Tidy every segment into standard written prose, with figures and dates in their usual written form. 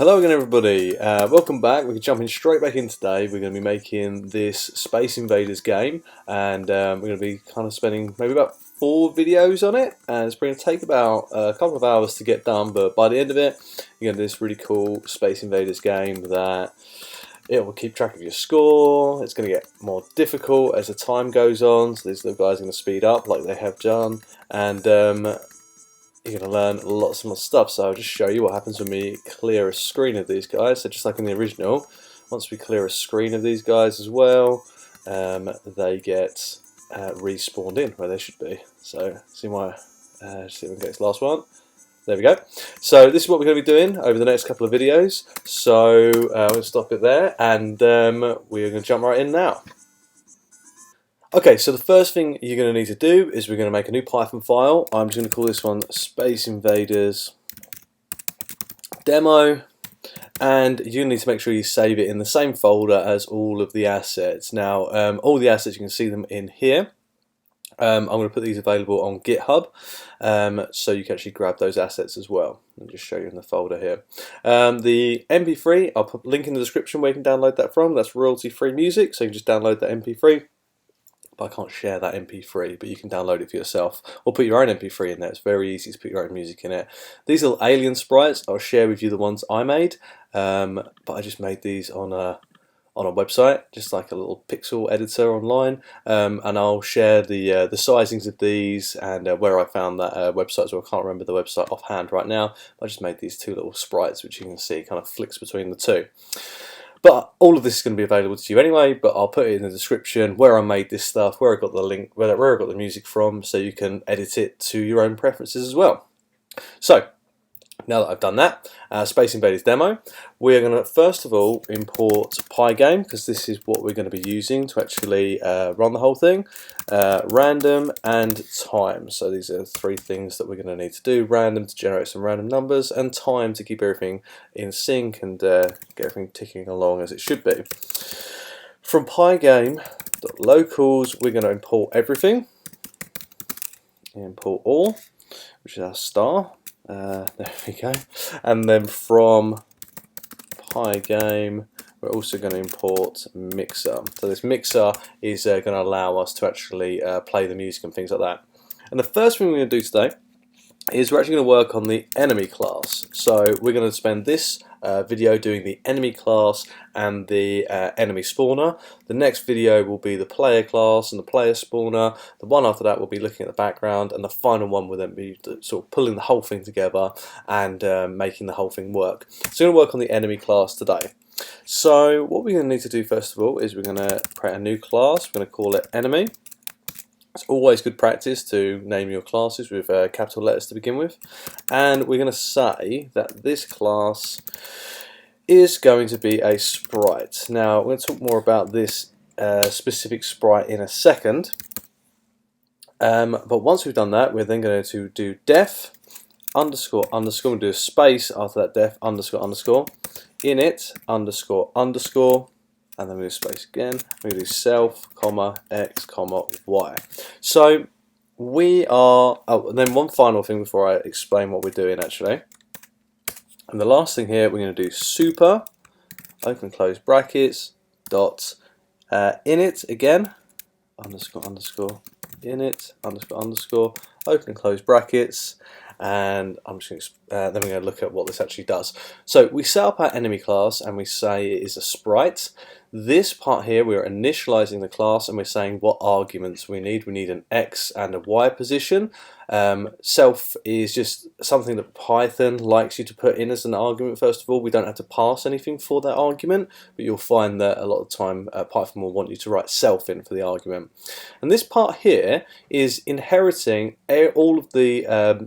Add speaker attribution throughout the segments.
Speaker 1: Hello again everybody, welcome back. We're jumping straight back in today. We're going to be making this Space Invaders game, and we're going to be kind of spending maybe about 4 videos on it, and it's going to take about a couple of hours to get done, but by the end of it you're going to do this really cool Space Invaders game that it will keep track of your score. It's going to get more difficult as the time goes on, so these little guys are going to speed up like they have done, and you're going to learn lots more stuff. So I'll just show you what happens when we clear a screen of these guys. So just like in the original, once we clear a screen of these guys as well, they get respawned in where they should be. So see my see if we can get this last one. There we go. So this is what we're going to be doing over the next couple of videos. So we'll stop it there, and we're going to jump right in now. Okay, so the first thing you're going to need to do is we're going to make a new Python file. I'm just going to call this one Space Invaders Demo, and you're going to need to make sure you save it in the same folder as all of the assets. Now, all the assets, you can see them in here. I'm going to put these available on GitHub, so you can actually grab those assets as well. I'll just show you in the folder here. The MP3, I'll put a link in the description where you can download that from. That's royalty-free music, so you can just download the MP3. But I can't share that MP3, but you can download it for yourself or put your own MP3 in there. It's very easy to put your own music in it. These little alien sprites, I'll share with you the ones I made, but I just made these on a website, just like a little pixel editor online, and I'll share the sizings of these and where I found that website. So I can't remember the website offhand right now. I just made these 2 little sprites, which you can see kind of flicks between the 2. But all of this is going to be available to you anyway, but I'll put it in the description where I made this stuff, where I got the link, where I got the music from, so you can edit it to your own preferences as well. So, now that I've done that, Space Invaders Demo, we are going to first of all import Pygame, because this is what we're going to be using to actually run the whole thing. Random and time, so these are 3 things that we're going to need to do. Random to generate some random numbers, and time to keep everything in sync and get everything ticking along as it should be. From Pygame.locals, we're going to import everything. Import all, which is our star. There we go. And then from Pygame, we're also going to import mixer. So this mixer is going to allow us to actually play the music and things like that. And the first thing we're going to do today is we're actually going to work on the enemy class. So we're going to spend this video doing the enemy class and the enemy spawner. The next video will be the player class and the player spawner. The one after that will be looking at the background, and the final one will then be sort of pulling the whole thing together and making the whole thing work. So we're going to work on the enemy class today. So what we're going to need to do first of all is we're going to create a new class. We're going to call it enemy. It's always good practice to name your classes with capital letters to begin with, and we're going to say that this class is going to be a sprite. Now we're going to talk more about this specific sprite in a second, but once we've done that, we're then going to do def underscore underscore, we'll do a space after that, def underscore underscore, init underscore underscore, and then we do space again. We do self, comma, x, comma, y. So we are. Oh, and then one final thing before I explain what we're doing actually. And the last thing here, we're going to do super, open close brackets, dot, init again, underscore underscore, init underscore underscore, open and close brackets. And I'm just then we're going to look at what this actually does. So we set up our enemy class and we say it is a sprite. This part here, we're initializing the class and we're saying what arguments we need. We need an X and a Y position. Self is just something that Python likes you to put in as an argument first of all. We don't have to pass anything for that argument, but you'll find that a lot of the time Python will want you to write self in for the argument. And this part here is inheriting all of the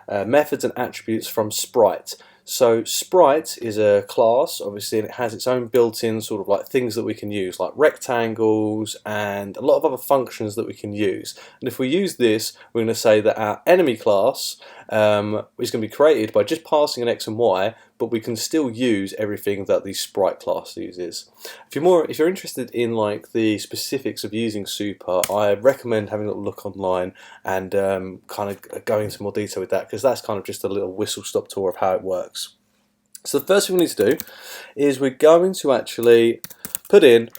Speaker 1: methods and attributes from Sprite. So Sprite is a class, obviously, and it has its own built-in sort of like things that we can use, like rectangles and a lot of other functions that we can use. And if we use this, we're going to say that our enemy class is going to be created by just passing an X and Y, but we can still use everything that the Sprite class uses. If you're interested in like the specifics of using Super, I recommend having a little look online and kind of go into more detail with that, because that's kind of just a little whistle-stop tour of how it works. So the first thing we need to do is we're going to actually put in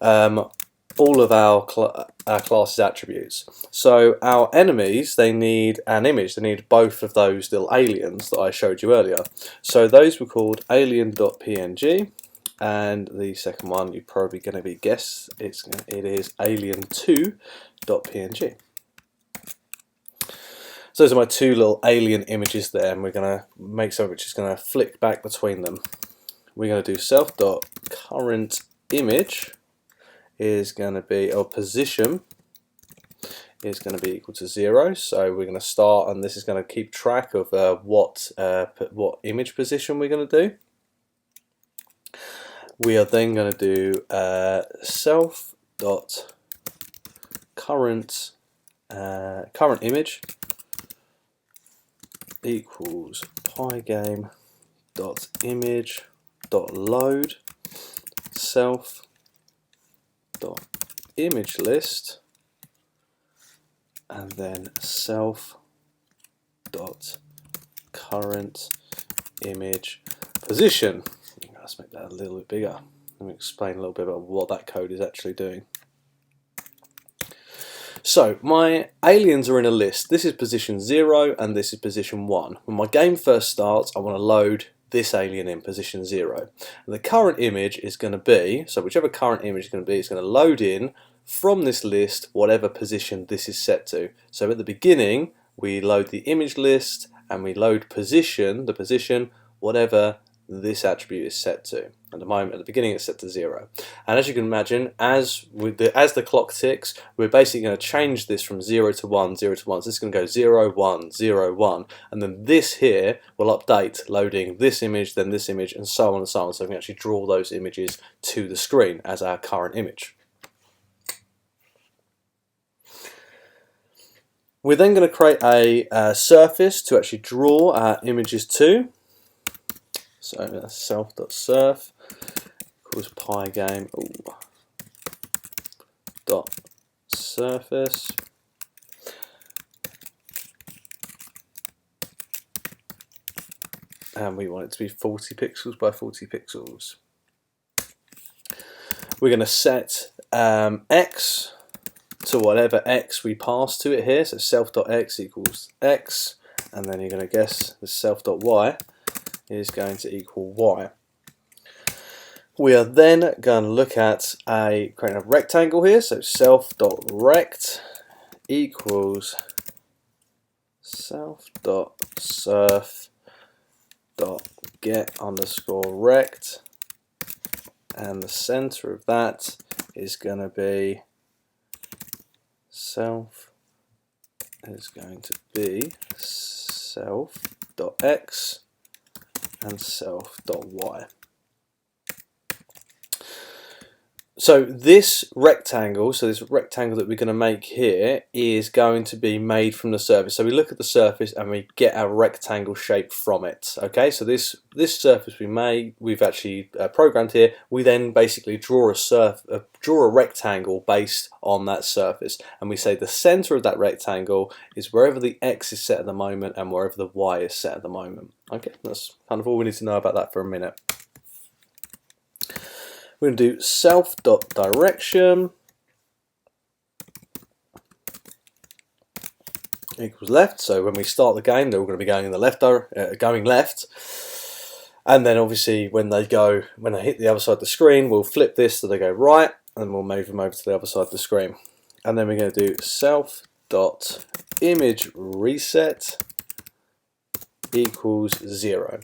Speaker 1: all of our class's attributes. So our enemies, they need an image. They need both of those little aliens that I showed you earlier. So those were called alien.png, and the second one you're probably going to be guess it is alien2.png. So those are my two little alien images there, and we're going to make something which is going to flick back between them. We're going to do self.currentImage is going to be, or position is going to be equal to 0. So we're going to start, and this is going to keep track of what image position we're going to do. We are then going to do self.currentImage equals Pygame.image.load self.imageList, and then self.currentImagePosition. Let's make that a little bit bigger. Let me explain a little bit about what that code is actually doing. So my aliens are in a list. This is position 0 and this is position 1. When my game first starts, I want to load this alien in position 0. And the current image is going to be, so whichever current image is going to be, it's going to load in from this list whatever position this is set to. So at the beginning, we load the image list and we load position, the position, whatever this attribute is set to. At the moment, at the beginning, it's set to 0. And as you can imagine, as the clock ticks, we're basically going to change this from 0 to 1, 0 to 1. So this is going to go 0, 1, 0, 1. And then this here will update, loading this image, then this image, and so on and so on. So we can actually draw those images to the screen as our current image. We're then going to create a surface to actually draw our images to. So that's self.surf equals Pygame dot surface, and we want it to be 40 pixels by 40 pixels. We're going to set x to whatever x we pass to it here, so self.x equals x, and then you're going to guess the self.y is going to equal y. We are then going to look at creating a rectangle here, so self.rect equals self.surf.get_rect, and the center of that is going to be self self.x and self.y. So this rectangle that we're going to make here is going to be made from the surface. So we look at the surface and we get our rectangle shape from it. Okay, so this surface we've actually programmed here. We then basically draw a rectangle based on that surface, and we say the center of that rectangle is wherever the x is set at the moment and wherever the y is set at the moment. Okay, that's kind of all we need to know about that for a minute. We're going to do self.direction equals left. So when we start the game, they're all going to be going in the going left. And then obviously when they hit the other side of the screen, we'll flip this so they go right, and we'll move them over to the other side of the screen. And then we're going to do self.imageReset equals 0.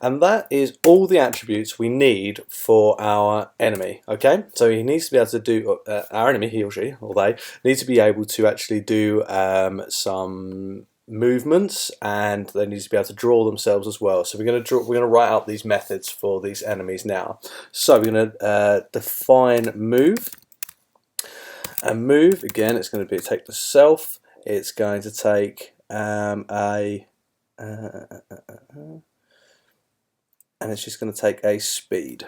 Speaker 1: And that is all the attributes we need for our enemy. Okay, so he needs to be able to do our enemy, he or she or they, need to be able to actually do some movements, and they need to be able to draw themselves as well. So we're going to write out these methods for these enemies now. So we're going to define move, and move again. It's going to take the self. It's going to take and it's just going to take a speed.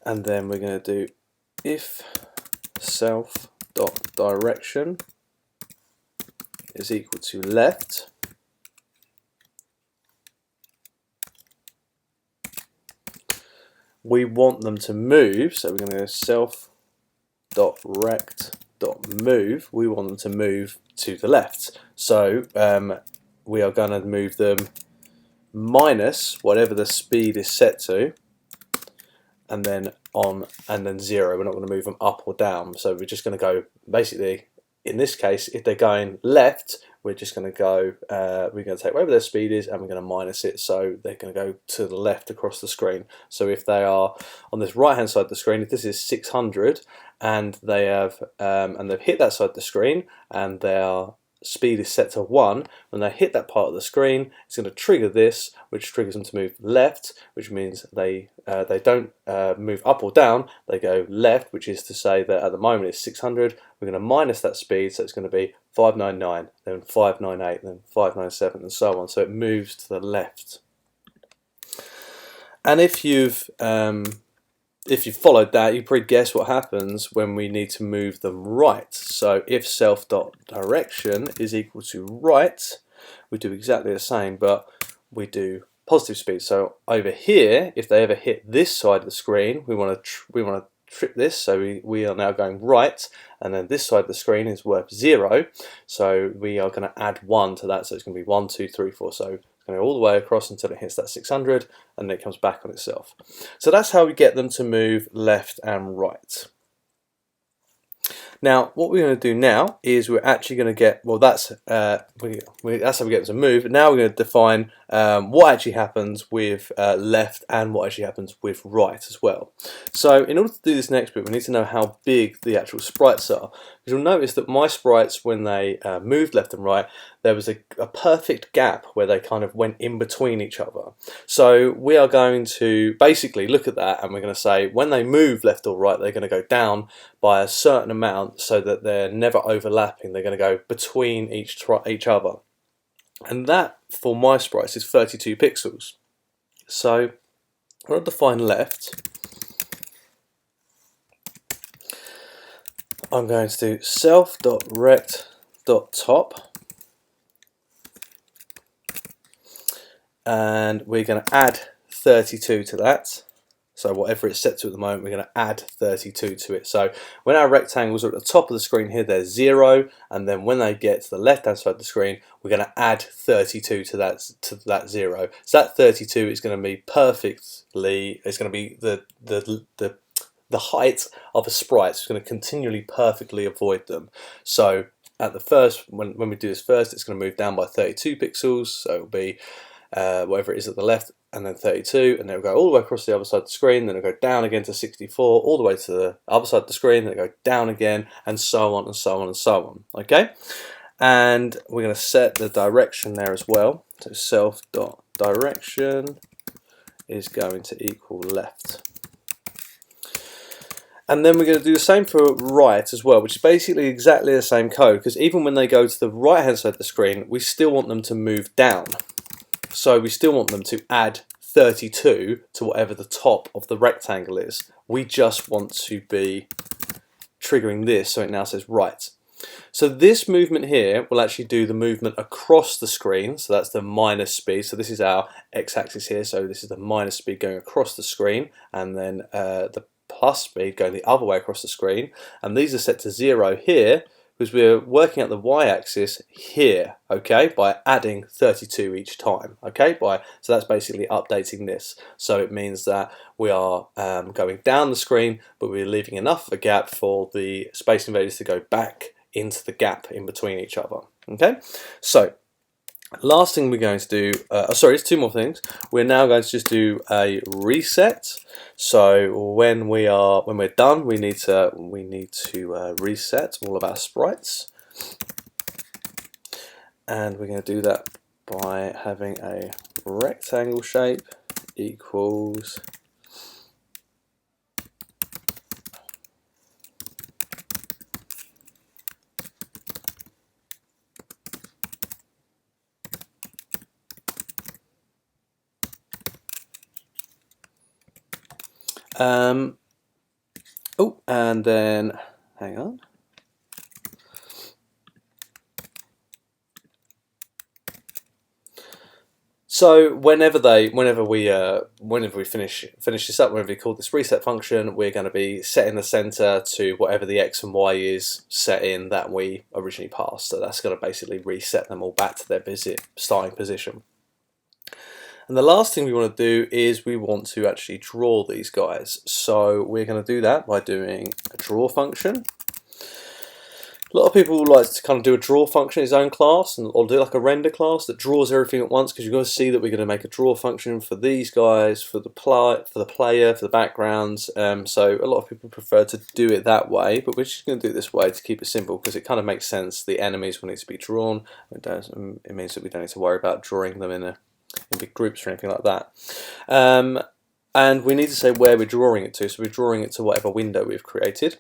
Speaker 1: And then we're going to do if self.direction is equal to left, we want them to move, so we're going to go self.rect.move, we want them to move to the left. So we are going to move them minus whatever the speed is set to, and then 0. We're not going to move them up or down, so we're just going to go, basically in this case, if they're going left, we're just going to go, we're going to take whatever their speed is and we're going to minus it, so they're going to go to the left across the screen. So if they are on this right hand side of the screen, if this is 600 and they have and they've hit that side of the screen and their speed is set to 1, when they hit that part of the screen, it's going to trigger this, which triggers them to move left, which means they don't move up or down, they go left, which is to say that at the moment it's 600, we're going to minus that speed, so it's going to be 599, then 598, then 597, and so on, so it moves to the left. And if you've followed that, you probably guess what happens when we need to move them right. So if self.direction is equal to right, we do exactly the same, but we do positive speed. So over here, if they ever hit this side of the screen, we want to trip this, so we are now going right, and then this side of the screen is worth 0, so we are going to add 1 to that, so it's going to be 1, 2, 3, 4, so it's going to go all the way across until it hits that 600, and then it comes back on itself. So that's how we get them to move left and right. Now, what we're going to do now is we're actually going to get, well, that's how we get them to move. Now we're going to define what actually happens with left and what actually happens with right as well. So in order to do this next bit, we need to know how big the actual sprites are. You'll notice that my sprites, when they moved left and right, there was a perfect gap where they kind of went in between each other. So we are going to basically look at that, and we're going to say when they move left or right, they're going to go down by a certain amount so that they're never overlapping. They're going to go between each other. And that, for my sprites, is 32 pixels. So when I define left, I'm going to do self.rect.top, and we're going to add 32 to that. So whatever it's set to at the moment, we're going to add 32 to it. So when our rectangles are at the top of the screen here, they're 0, and then when they get to the left-hand side of the screen, we're going to add 32 to that 0. So that 32 is going to be perfectly. It's going to be the height of a sprite. So it's going to continually perfectly avoid them. So at the first, when we do this first, it's going to move down by 32 pixels. So it'll be whatever it is at the left, and then 32, and then it'll go all the way across the other side of the screen, then it'll go down again to 64, all the way to the other side of the screen, then it'll go down again, and so on and so on and so on. Okay, and we're going to set the direction there as well. So self.direction is going to equal left. And then we're going to do the same for right as well, which is basically exactly the same code, because even when they go to the right hand side of the screen, we still want them to move down. So we still want them to add 32 to whatever the top of the rectangle is. We just want to be triggering this, so it now says right. So this movement here will actually do the movement across the screen, so that's the minus speed. So this is our x-axis here, so this is the minus speed going across the screen, and then the plus speed going the other way across the screen. And these are set to 0 here, because we're working at the y-axis here, okay, by adding 32 each time, okay, so that's basically updating this. So it means that we are going down the screen, but we're leaving enough of a gap for the Space Invaders to go back into the gap in between each other, okay. So last thing we're going to do, sorry, it's 2 more things. We're now going to just do a reset. So when we're done, we need to reset all of our sprites, and we're going to do that by having a rectangle shape equals oh, and then hang on. So whenever we finish this up, whenever we call this reset function, we're going to be setting the center to whatever the x and y is set in that we originally passed. So that's going to basically reset them all back to their starting position. And the last thing we want to do is we want to actually draw these guys. So we're going to do that by doing a draw function. A lot of people like to kind of do a draw function in his own class, or do like a render class that draws everything at once, because you're going to see that we're going to make a draw function for these guys, for the player, for the backgrounds. So a lot of people prefer to do it that way, but we're just going to do it this way to keep it simple, because it kind of makes sense. The enemies will need to be drawn. It means that we don't need to worry about drawing them in big groups or anything like that. And we need to say where we're drawing it to. So we're drawing it to whatever window we've created.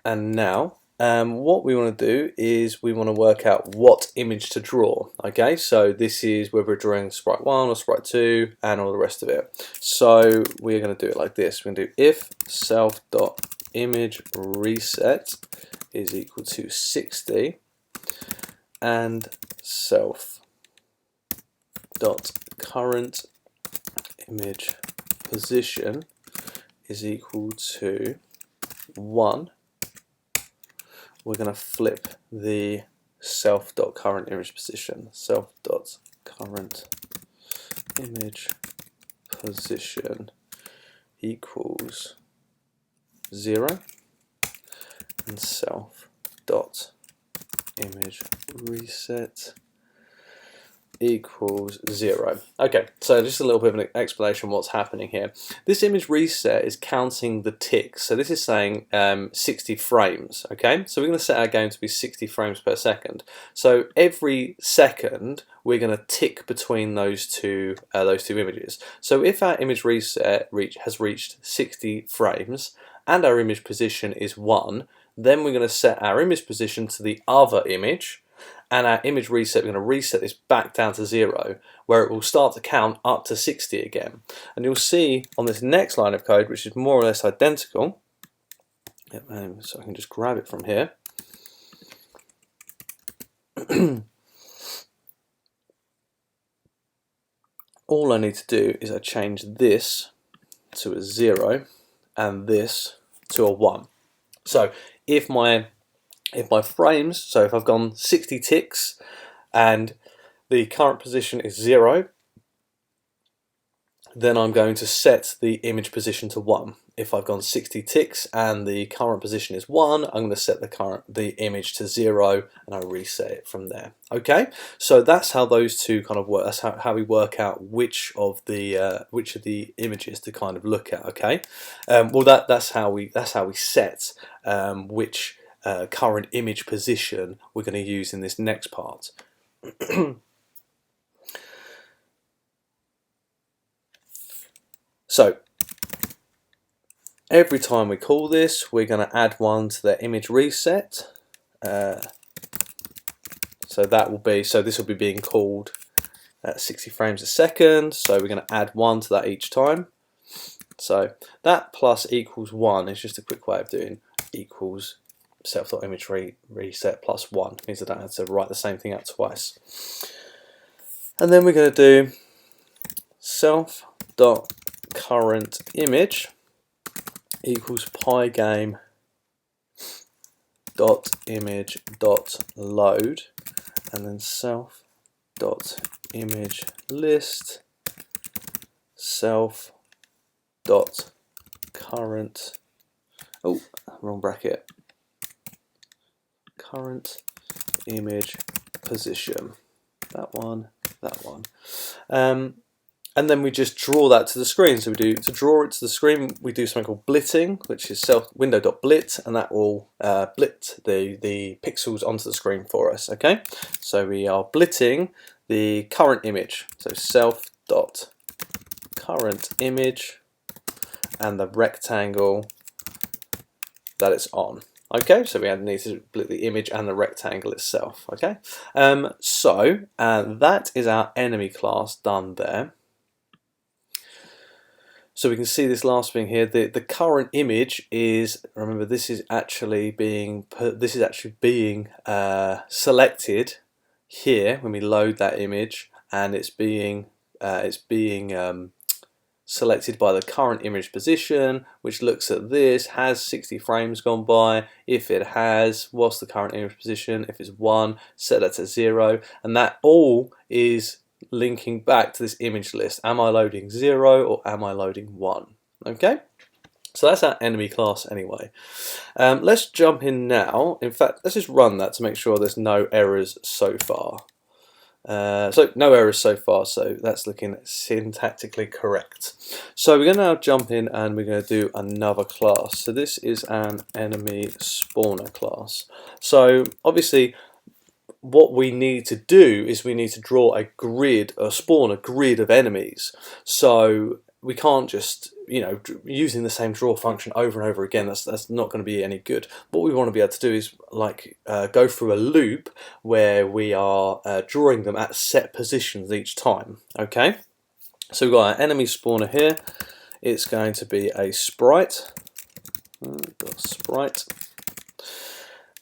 Speaker 1: And now, what we want to do is we want to work out what image to draw. Okay, so this is whether we're drawing sprite 1 or sprite 2 and all the rest of it. So we're going to do it like this. We're going to do if self.image reset is equal to 60 and self.current image position is equal to 1. We're going to flip the self.current image position. Self.current image position equals 0 and self.image reset equals 0. Okay, so just a little bit of an explanation of what's happening here. This image reset is counting the ticks. So this is saying 60 frames. Okay, so we're going to set our game to be 60 frames per second. So every second we're going to tick between those two images. So if our image reset has reached 60 frames and our image position is 1, then we're going to set our image position to the other image. And our image reset, we're going to reset this back down to 0, where it will start to count up to 60 again. And you'll see on this next line of code, which is more or less identical, so I can just grab it from here. All I need to do is I change this to a 0 and this to a 1. So if my frames, so if I've gone 60 ticks and the current position is 0, then I'm going to set the image position to 1. If I've gone 60 ticks and the current position is 1, I'm going to set the image to 0 and I reset it from there. Okay, so that's how those two kind of work. That's how we work out which of the images to kind of look at. Okay, well that's how we set which current image position we're going to use in this next part. So every time we call this, we're going to add 1 to the image reset. So this will be being called at 60 frames a second. So we're going to add 1 to that each time. So that plus equals 1 is just a quick way of doing equals self.image reset plus 1. It means I don't have to write the same thing out twice. And then we're going to do self.current image equals Pygame .image .load, and then self.image list self.current wrong bracket current image position, that one, and then we just draw that to the screen. So to draw it to the screen, we do something called blitting, which is window.blit, and that will blit the pixels onto the screen for us. Okay, so we are blitting the current image, so self.current image and the rectangle that it's on. Okay, so we need to split the image and the rectangle itself. Okay, so that is our enemy class done there. So we can see this last thing here. The current image is, remember, this is actually being selected here when we load that image, and it's being selected by the current image position, which looks at this. Has 60 frames gone by? If it has, what's the current image position? If it's 1, set that to 0, and that all is linking back to this image list. Am I loading 0 or am I loading 1? Okay, so that's our enemy class anyway. Let's jump in now. In fact, let's just run that to make sure there's no errors so far. So no errors so far, so that's looking syntactically correct. So we're going to now jump in and we're going to do another class. So this is an enemy spawner class. So obviously what we need to do is we need to draw a grid, or spawn a grid of enemies. So we can't just, using the same draw function over and over again. That's not going to be any good. What we want to be able to do is go through a loop where we are drawing them at set positions each time. Okay, so we've got our enemy spawner here. It's going to be a sprite.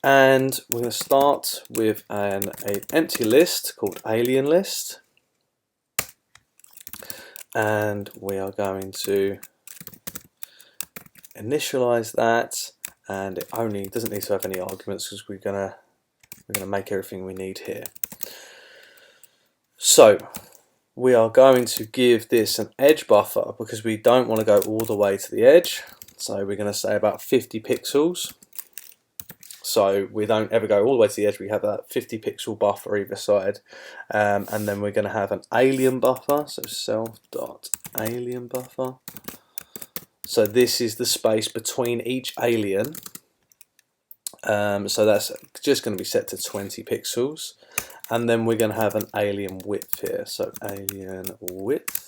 Speaker 1: And we're going to start with an empty list called alien list. And we are going to initialize that, and it only doesn't need to have any arguments because we're gonna make everything we need here. So we are going to give this an edge buffer because we don't want to go all the way to the edge. So we're going to say about 50 pixels. So we don't ever go all the way to the edge. We have that 50 pixel buffer either side, and then we're going to have an alien buffer. So self.alien buffer. So this is the space between each alien. So that's just going to be set to 20 pixels, and then we're going to have an alien width here. So alien width.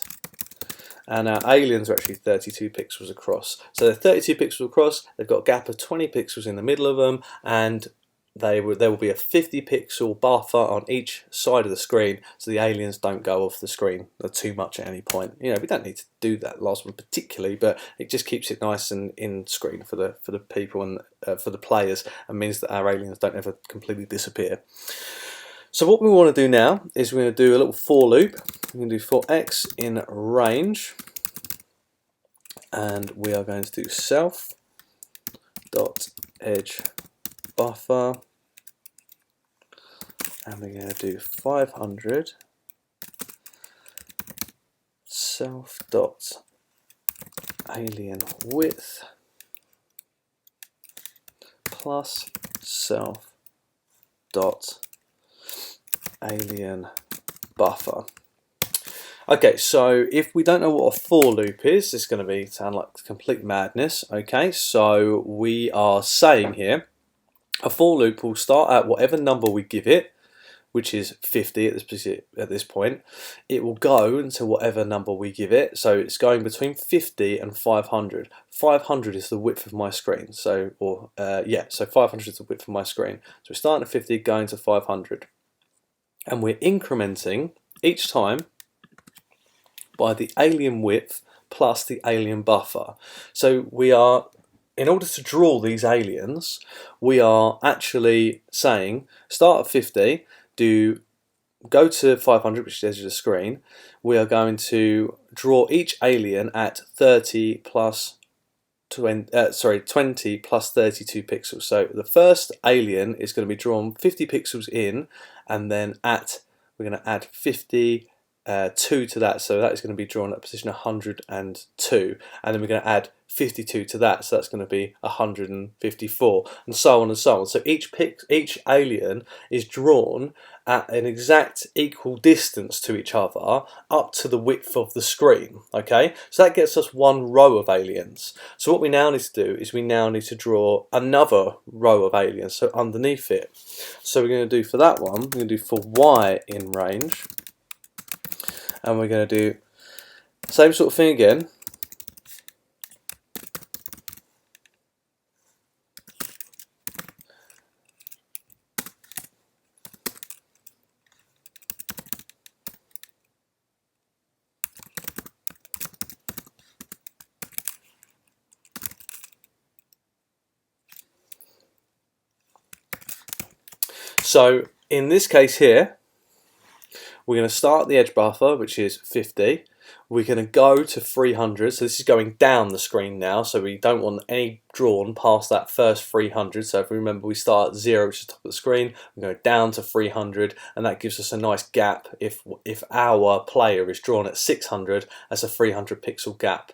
Speaker 1: And our aliens are actually 32 pixels across. So they're 32 pixels across, they've got a gap of 20 pixels in the middle of them, and there will be a 50 pixel buffer on each side of the screen so the aliens don't go off the screen too much at any point. We don't need to do that last one particularly, but it just keeps it nice and in screen for the people and for the players, and means that our aliens don't ever completely disappear. So what we want to do now is we're going to do a little for loop. We're going to do for x in range, and we are going to do self dot edge buffer, and we're going to do 500 self dot alien width plus self dot alien buffer. Okay, so if we don't know what a for loop is, it's going to sound like complete madness. Okay, so we are saying here a for loop will start at whatever number we give it, which is 50 at this point. It will go until whatever number we give it, so it's going between 50 and 500. 500 is the width of my screen, so 500 is the width of my screen. So we're starting at 50, going to 500. And we're incrementing each time by the alien width plus the alien buffer. So we are, in order to draw these aliens, we are actually saying start at 50, go to 500, which is the edge of the screen. We are going to draw each alien at 20 plus 32 pixels. So the first alien is going to be drawn 50 pixels in, and then we're going to add 52 to that, so that is going to be drawn at position 102, and then we're going to add 52 to that, so that's going to be 154, and so on and so on. So each alien is drawn at an exact equal distance to each other up to the width of the screen. Okay, so that gets us one row of aliens. So what we now need to do is we now need to draw another row of aliens, so underneath it. So we're going to do for that one, we're going to do for y in range, and we're going to do same sort of thing again. So in this case here, we're going to start at the edge buffer, which is 50. We're going to go to 300, so this is going down the screen now, so we don't want any drawn past that first 300. So if we remember, we start at 0, which is top of the screen, we go down to 300, and that gives us a nice gap. If our player is drawn at 600, that's a 300 pixel gap.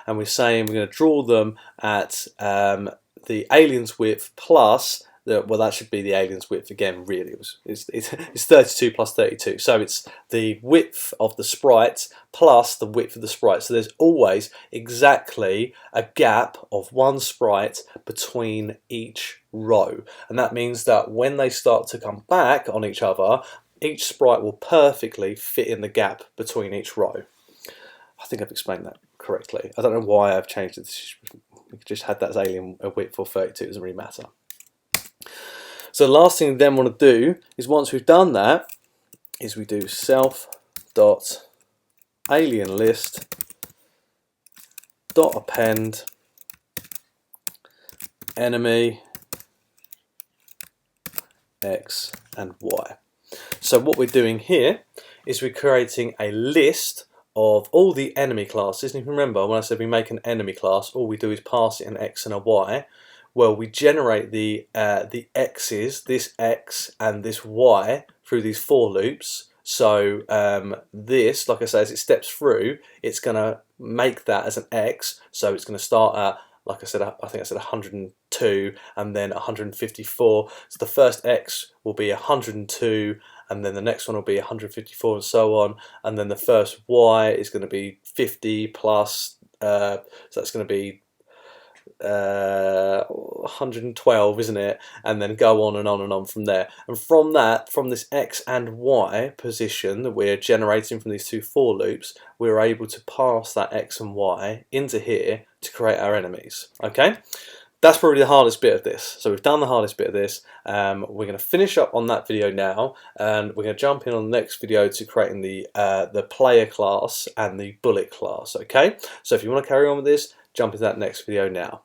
Speaker 1: And we're saying we're going to draw them at the alien's width plus well, that should be the alien's width again. Really, it's 32 plus 32, so it's the width of the sprite plus the width of the sprite. So there's always exactly a gap of one sprite between each row, and that means that when they start to come back on each other, each sprite will perfectly fit in the gap between each row. I think I've explained that correctly. I don't know why I've changed it. We just had that as alien width for 32. It doesn't really matter. So the last thing we then want to do is, once we've done that, is we do self.alienList.append enemy X and Y. So what we're doing here is we're creating a list of all the enemy classes. And if you remember, when I said we make an enemy class, all we do is pass it an X and a Y. Well, we generate the x's, this x and this y, through these for loops. So this, like I say, as it steps through, it's going to make that as an x. So it's going to start at, like I said, I think I said 102 and then 154. So the first x will be 102, and then the next one will be 154, and so on. And then the first y is going to be 50 plus, so that's going to be 112, isn't it? And then go on and on and on from there. And from that, from this x and y position that we're generating from these two for loops, we're able to pass that x and y into here to create our enemies. Okay, that's probably the hardest bit of this. So we've done the hardest bit of this. We're going to finish up on that video now, and we're going to jump in on the next video to creating the player class and the bullet class. Okay, so if you want to carry on with this, jump into that next video now.